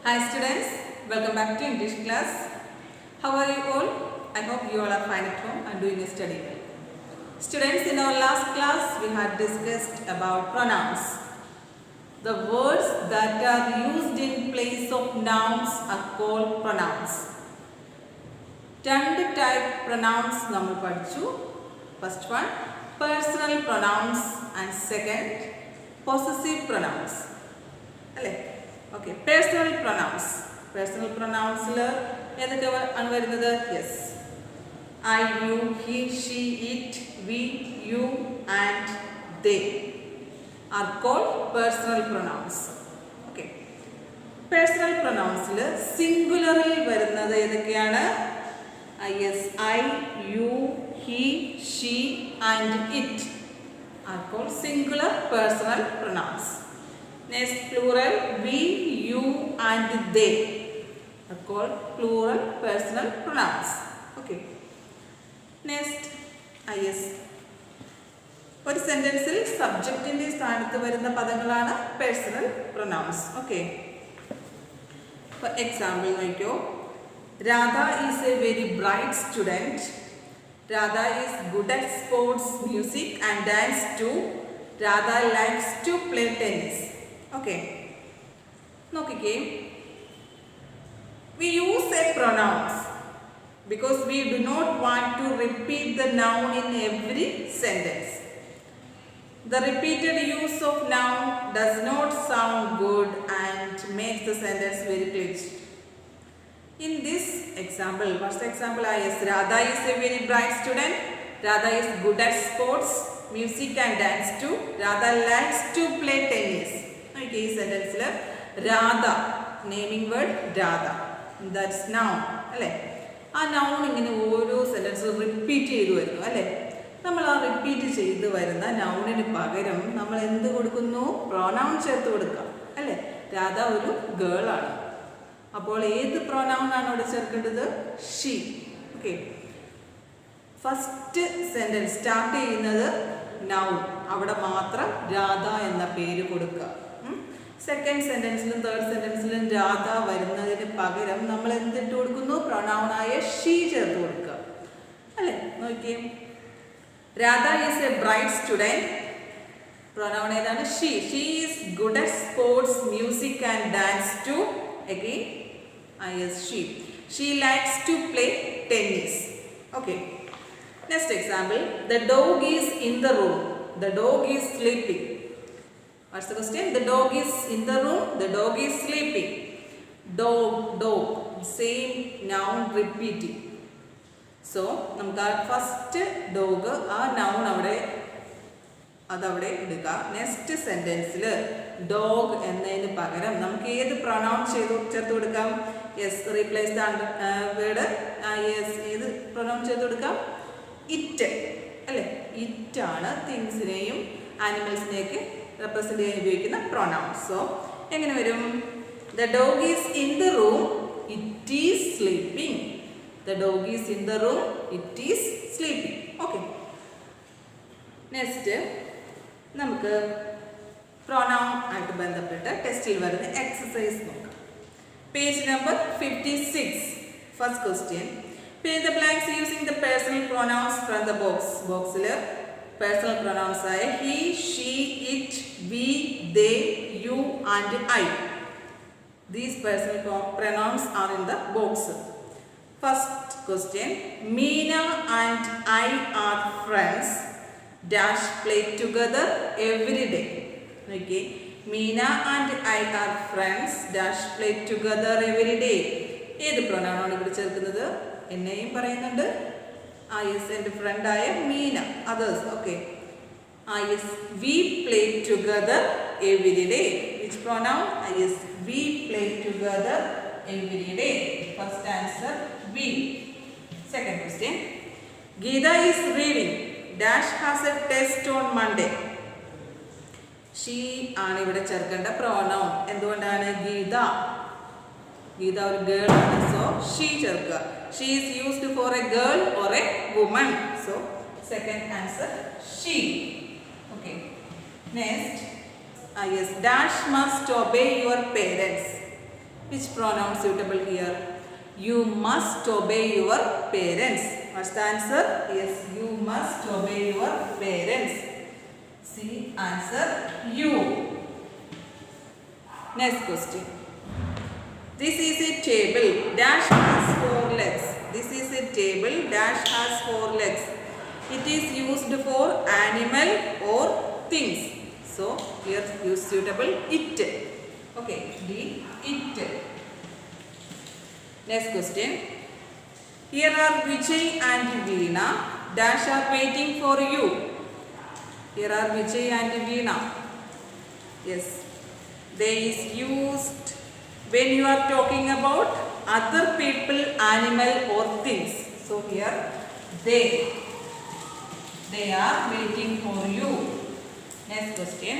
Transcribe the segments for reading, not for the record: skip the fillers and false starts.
Hi students, welcome back to English class. How are you all? I hope you all are fine at home and doing a study well. Students, in our last class we had discussed about pronouns. The words that are used in place of nouns are called pronouns. രണ്ട് type pronouns നമ്മൾ പഠിച്ചു. First one, personal pronouns and second, possessive pronouns. അല്ലേ? Okay, personal pronouns. Personal pronounsൽ ഏതൊക്കെ ആണ് വരുന്നത്? Yes. I, you, he, she, it, we, you and they are called personal pronouns. Okay. Personal pronounsൽ സിംഗുലറിൽ വരുന്നത് ഏതൊക്കെയാണ്? Yes, I, you, he, she and it are called singular personal pronouns. Next, plural, we, you and they are called plural personal pronouns. Okay. Next, yes. ഒരു സെന്റൻസിൽ സബ്ജക്റ്റിന്റെ സ്ഥാനത്ത് വരുന്ന പദങ്ങളാണ് personal pronouns. Okay. For example നോക്കിയോ. Radha is a very bright student. Radha is good at sports, music and dance too. Radha likes to play tennis. Okay. നോക്കിക്കേ, we use a pronouns because we do not want to repeat the noun in every sentence. The repeated use of noun does not sound good and makes the sentence very glitchy. In this example, first example is Radha is a very bright student. Radha is good at sports, music and dance too. Radha likes to play tennis. Okay, sentence la Radha, naming word Radha. That's noun. അല്ലേ? ആ noun ഇങ്ങനെ ഓരോ sentence repeat ചെയ്തു വരുന്നു അല്ലേ? നമ്മൾ ആ repeat ചെയ്ത് വരുന്ന നൗണിന് പകരം നമ്മൾ എന്ത് കൊടുക്കുന്നു? പ്രൊനൗൺ ചേർത്ത് കൊടുക്കാം അല്ലേ? രാധ ഒരു ഗേൾ ആണ്. അപ്പോൾ ഏത് പ്രൊനൗൺ ആണ് അവിടെ ചേർക്കേണ്ടത്? She. Okay. First sentence start ചെയ്യുന്നത് നൗൺ, അവിടെ മാത്രം രാധ എന്ന പേര് കൊടുക്കുക. സെക്കൻഡ് സെന്റൻസിലും തേർഡ് സെന്റൻസിലും രാധ വരുന്നതിന് പകരം നമ്മൾ എന്തിട്ട് കൊടുക്കുന്നു? പ്രൊനൗണായ ഷീ ചേർത്ത് കൊടുക്കുക അല്ലേ? നോക്കിയേ, Radha is a bright student. Pronoun ഏതാണ്? She. She is good at sports, music and dance too. Again, yes, she. She likes to play tennis. Okay. Next example, the dog is in the room. The dog is sleeping. What's the question? The dog is in the room. The dog is sleeping. Dog, dog. Same noun repeating. So, നമുക്ക് ആ first dog ആ noun അവിടെ അതവിടെ എടുക്കുക. Next സെന്റൻസിൽ dog എന്നതിന് പകരം നമുക്ക് ഏത് പ്രൊനൗൺ ചേർത്ത് കൊടുക്കാം? Yes, replace the word. Yes, ഏത് പ്രൊനൗൺ ചേർത്ത് കൊടുക്കാം? ഇറ്റ് അല്ലേ? ഇറ്റാണ് തിങ്സിനെയും ആനിമൽസിനെയൊക്കെ റെപ്രസെൻ്റ് ചെയ്യാൻ ഉപയോഗിക്കുന്ന പ്രൊനൗൺ. സോ എങ്ങനെ വരും? The dog is in the room, it is sleeping. The dog is in the room, it is sleeping. Okay. Next നമുക്ക് പ്രൊനൗൺ ആയിട്ട് ബന്ധപ്പെട്ട് ടെസ്റ്റിൽ വരുന്ന എക്സസൈസ് നോക്കാം. Page number 56. First question, fill the blanks using the personal pronouns from the box. ബോക്സിൽ personal pronounce ആയ he, she, it, we, they, you and I. These personal pronouns are in the box. First question, Meena and I are friends. Dash play together every day. Okay, Meena and I are friends. Dash play together every day. ഏത് pronoun ആണ് ഇവിടെ ചേർക്കുന്നത്? എന്നെയും പറയുന്നുണ്ട്. Yes, എൻ്റെ ഫ്രണ്ടായ Meena. Others. Okay. Yes, we play together every day. Which pronoun? Yes, we play together every day. First answer we. Second question, Geeta is reading. Dash has a test on Monday. She ആണ് ഇവിടെ ചേർക്കേണ്ട pronoun. എന്തുകൊണ്ടാണ്? ഗീത ഒരു girl ആണ്. So she ചേർക്കുക. She is used for A girl or A woman. So second answer she. Okay. Next, yes, dash must obey your parents. Which pronoun suitable here? You must obey your parents. What's the answer? Yes, you must obey your parents. See, answer you. Next question. This is a table. Dash has 4 legs. This is a table. Dash has 4 legs. It is used for animal or things. So here use suitable it. Okay, D, it. Next question. Here are Vijay and Veena. Dash are waiting for you. Here are Vijay and Veena. Yes, they is used when you are talking about other people, animal or things. So here they are waiting for you. Next question.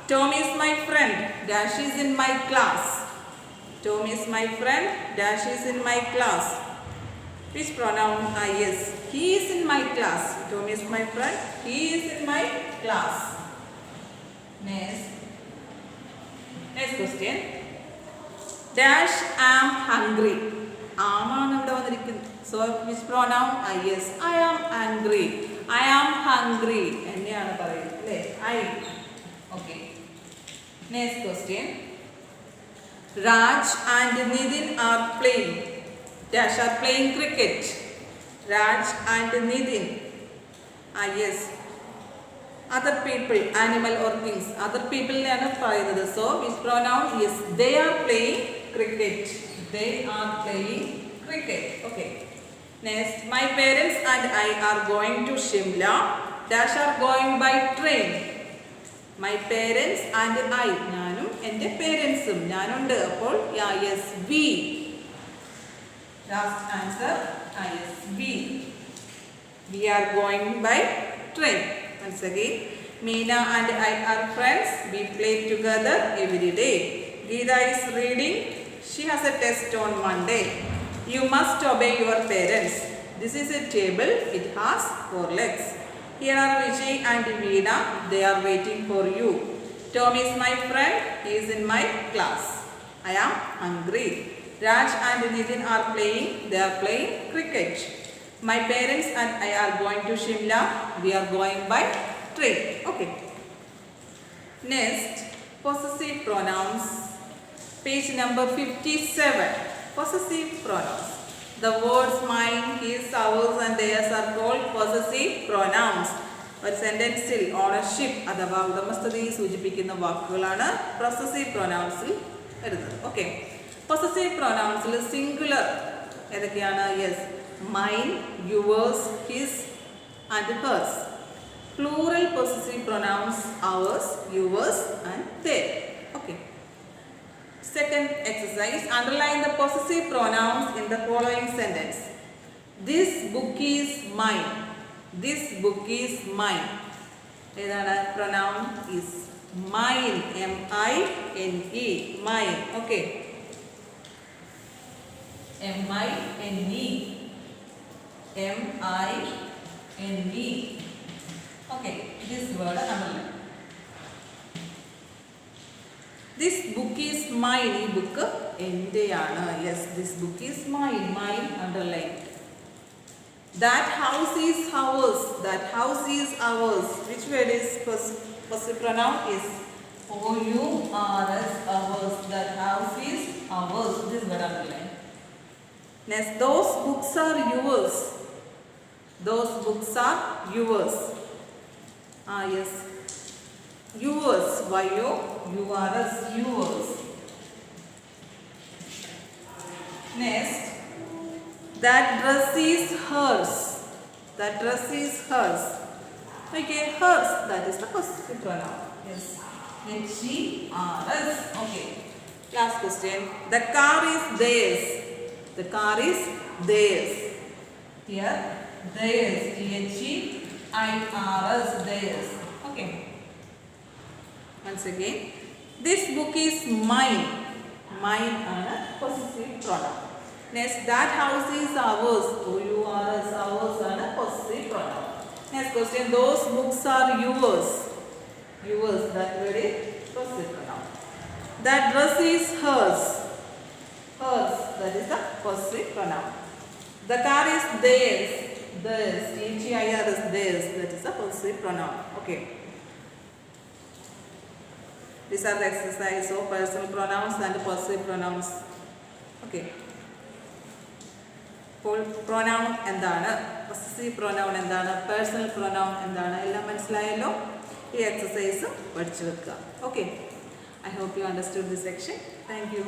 Tom is my friend. Dash is in my class. Tom is my friend. Dash is in my class. Which pronoun? Yes, he is in my class. Tom is my friend. He is in my class. Next question. Dash am hungry. So which pronoun? Yes, I am angry. I am hungry. I. Okay. Next question. Raj and Nidin are playing. Dash are playing cricket. Raj and Nidin. Yes. Other people, animal or things. Other people are പറയുന്നത്. So which pronoun? Yes, they are playing cricket. They are playing cricket. Okay. Next, my parents and I are going to Shimla. Dash are going by train. My parents and I. ഞാനും എൻ്റെ പേരൻസും ഞാനുണ്ട്. അപ്പോൾ yes, we. Last answer. Yes, we. We are going by train. Once again, Meena and I are friends. We play together every day. Geeta is reading. She has a test on Monday. You must obey your parents. This is a table. It has 4 legs. Here are Vijay and Veena. They are waiting for you. Tom is my friend. He is in my class. I am hungry. Raj and Nitin are playing. They are playing cricket. My parents and I are going to Shimla. We are going by train. Okay. Next, possessive pronouns. Page number 57. Possessive pronouns. The words mine, his, ours and theirs are called possessive pronouns. ഒരു സെൻറ്റൻസിൽ ownership അഥവാ ഉടമസ്ഥതയെ സൂചിപ്പിക്കുന്ന വാക്കുകളാണ് possessive പ്രൊനൗൺസിൽ വരുന്നത്. Okay, possessive പ്രൊനൗൺസിൽ singular ഏതൊക്കെയാണ്? Yes, mine, yours, his and hers. Plural possessive pronouns ours, yours and they. Okay. Second exercise, underline the possessive pronouns in the following sentence. This book is mine. This book is mine. ഏതാണ്? pronoun is mine. M-I-N-E. mine. Okay. M-I-N-E. M-I-N-E. Okay. This word underline. This book is mine. ഈ book എൻ്റെയാണ്. Yes, this book is mine. mine underline. That house is ours. That house is ours. Which word is possessive pronoun? Is O-U-R-S, ours. That house is ours. This word underline. Next, those books are yours. Those books are yours. Yes. Yours. Y-O-U-R-S. Yours. Next, that dress is hers. That dress is hers. Okay, hers. That is the possessive pronoun. Yes. H-E-R-S. Okay. Last question. The car is theirs. The car is theirs. Here, theirs. T-H-E-I-R-S. Theirs. Okay. Once again, this book is mine. Mine are possessive pronoun. Next, that house is ours. O-U-R-S, ours are possessive pronoun. Next question, those books are yours. Yours, that word is possessive pronoun. That dress is hers. That is the possessive pronoun. The car is theirs. Theirs. T-H-E-I-R is theirs. That is the possessive pronoun. Okay. These are the exercise of personal pronouns and possessive pronouns. Okay. Pronoun എന്താണ്, possessive pronoun എന്താണ്, personal pronoun എന്താണ്, എല്ലാം മനസ്സിലായല്ലോ. ഈ exercise പഠിച്ചു വെക്കുക. Okay. I hope you understood this section. Thank you.